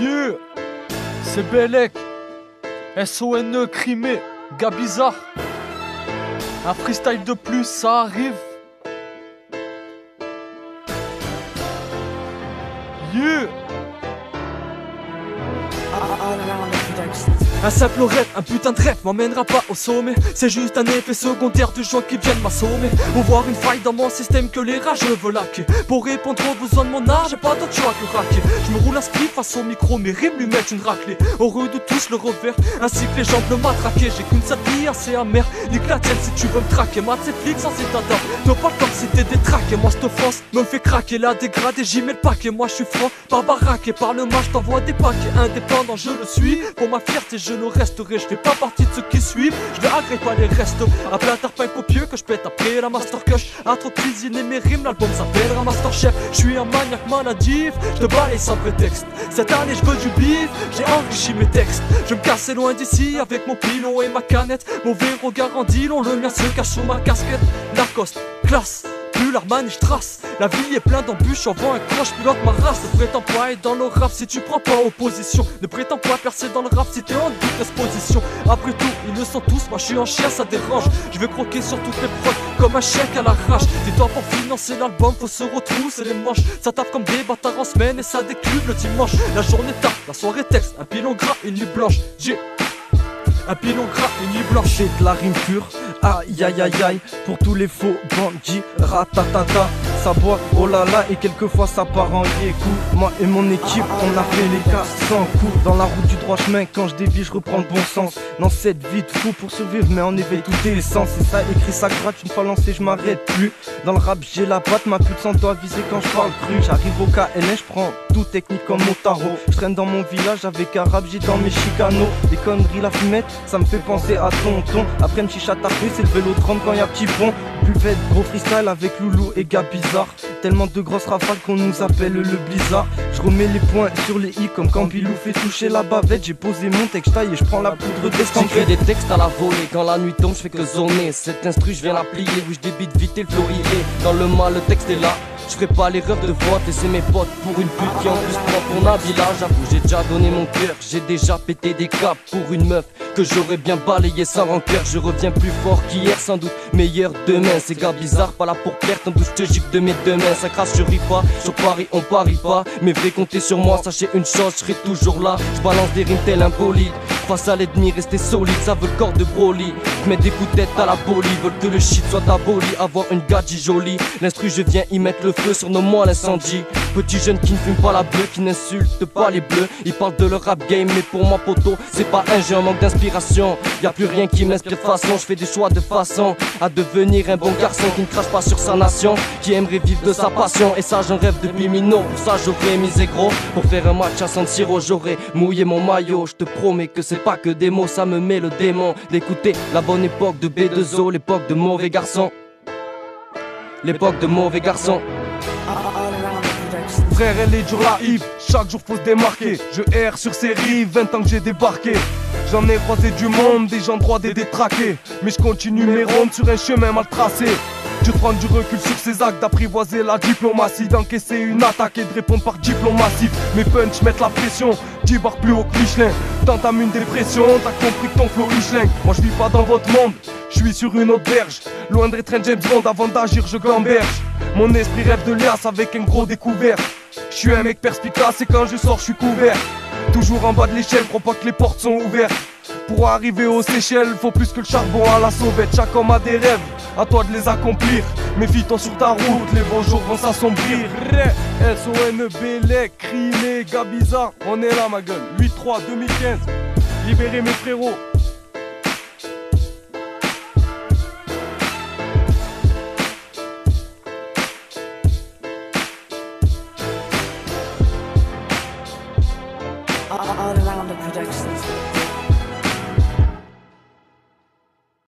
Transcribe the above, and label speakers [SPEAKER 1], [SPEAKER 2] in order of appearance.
[SPEAKER 1] Yeah, c'est Bellec, SONE Crimée, gars bizarre. Un freestyle de plus, ça arrive. Yeah. Un simple rêve, un putain de rêve m'emmènera pas au sommet. C'est juste un effet secondaire de gens qui viennent m'assommer. Ou voir une faille dans mon système que les rages veulent hacker. Pour répondre aux besoins de mon art, j'ai pas d'autre choix que raquer. Je me roule un split face au micro, mes rimes lui mettent une raclée. Heureux de tous le revers, ainsi que les jambes le matraquer. J'ai qu'une seule vie assez amère, nique la tienne si tu veux me traquer. Mat c'est flic sans état. T'as pas le temps si t'es détraqué. Moi cette offense me fait craquer, la dégradé, j'y mets le paquet. Moi je suis franc, pas baraqué par le match, t'envoie des paquets. Indépendant je le suis, pour ma fierté je le resterai. Je fais pas partie de ceux qui suivent, je vais agripper pas les restos. Après un tarpin copieux que je pète après la master cush. À trop cuisiner mes rimes, l'album s'appellera Master Chef. Je suis un maniaque maladif, je te balaye sans prétexte. Cette année je veux du bif, j'ai enrichi mes textes. Je me cassais loin d'ici avec mon pilon et ma canette. Mauvais regard en dilon, le mien se cache sous ma casquette. Lacoste, classe, plus l'Armani je trace. La vie est pleine d'embûches, envoie un croche, pilote ma race. Ne prétends pas être dans le rap si tu prends pas opposition. Ne prétends pas percer dans le rap si t'es en doute d'exposition. Après tout, ils le sont tous, moi je suis en chien, ça dérange. Je vais croquer sur toutes les prods comme un chèque à l'arrache. Dis-toi pour financer l'album, faut se retrousser les manches. Ça tape comme des bâtards en semaine et ça décube le dimanche. La journée tape, la soirée texte, un pilon gras, une nuit blanche. J'ai un pilon gras, une nuit blanche.
[SPEAKER 2] J'ai de la rime pure, aïe aïe aïe aïe. Pour tous les faux bandits, ratatata. Ça boit, oh là là, et quelquefois ça part en yékou. Moi et mon équipe, on a fait les cas sans coup. Dans la route du droit chemin, quand je dévie, je reprends le bon sens. Dans cette vie de fou pour survivre, mais en éveil tout est essence. Et ça écrit, ça gratte, une fois lancé, je m'arrête plus. Dans le rap, j'ai la patte, ma pute sans doigt visé quand je parle cru. J'arrive au KLN, je prends tout technique comme mon tarot. Je traîne dans mon village avec un rap, j'ai dans mes chicanos. Des conneries, la fumette, ça me fait penser à tonton. Après une chicha tapée, c'est le vélodrome quand y a petit pont. Buvette, gros freestyle avec Loulou et gars bizarre. Tellement de grosses rafales qu'on nous appelle le blizzard. Je remets les points sur les i comme quand Bilou fait toucher la bavette. J'ai posé mon texte taille et je prends la poudre d'escampette.
[SPEAKER 3] J'écris des textes à la volée, quand la nuit tombe je fais que zoner. Cet instru je viens la plier, oui je débite vite et le flow y est. Dans le mal le texte est là. Je ferai pas l'erreur de voir laisser mes potes pour une pute qui en plus prend pour un village. J'avoue j'ai déjà donné mon cœur, j'ai déjà pété des câbles pour une meuf que j'aurais bien balayé sans rancœur. Je reviens plus fort qu'hier, sans doute meilleur demain. Ces gars bizarres, pas là pour plaire, tant douce je gicle de mes deux mains. Ça crasse, je ris pas, sur Paris on parie pas. Mais vrai compter sur moi, sachez une chose, je serai toujours là. Je balance des rimes tel un bolide. Face à l'ennemi, rester solide, ça veut le corps de Broly. J'mets des coups de tête à la bolie, veulent que le shit soit aboli. Avoir une gadget jolie, l'instru je viens y mettre le feu sur nos mois l'incendie. Petit jeune qui ne fume pas la bleue, qui n'insulte pas les bleus. Ils parlent de leur rap game, mais pour moi poto, c'est pas un jeu, un manque d'inspiration. Y'a plus rien qui m'inspire de façon, je fais des choix de façon à devenir un bon garçon qui ne crache pas sur sa nation, qui aimerait vivre de sa passion. Et ça j'en rêve depuis minot, pour ça j'aurais misé gros. Pour faire un match à San Siro, j'aurais mouillé mon maillot. Je te promets que c'est pas que des mots, ça me met le démon d'écouter la bonne époque de B2O, l'époque de mauvais garçon. L'époque de mauvais garçon.
[SPEAKER 2] Frère, elle est dure la hip, chaque jour faut se démarquer. Je erre sur ces rives, 20 ans que j'ai débarqué. J'en ai croisé du monde, des gens droits, des détraqués. Mais je continue mes rondes sur un chemin mal tracé. Je prends du recul sur ces actes, d'apprivoiser la diplomatie, d'encaisser une attaque et de répondre par diplomatie. Mes punchs mettent la pression, 10 barres plus haut que Michelin. T'entames une dépression, t'as compris que ton flow Michelin. Moi je vis pas dans votre monde, je suis sur une autre berge. Loin de restreindre James Bond, avant d'agir je gamberge. Mon esprit rêve de liasse avec un gros découvert. Je suis un mec perspicace et quand je sors je suis couvert. Toujours en bas de l'échelle, crois pas que les portes sont ouvertes. Pour arriver aux Seychelles, faut plus que le charbon à la sauvette. Chaque homme a des rêves, à toi de les accomplir. Méfie-toi sur ta route, les beaux jours vont s'assombrir. SONE, Bellec, Crimée, gars bizarre, on est là ma gueule. 8-3, 2015, libérez mes frérots.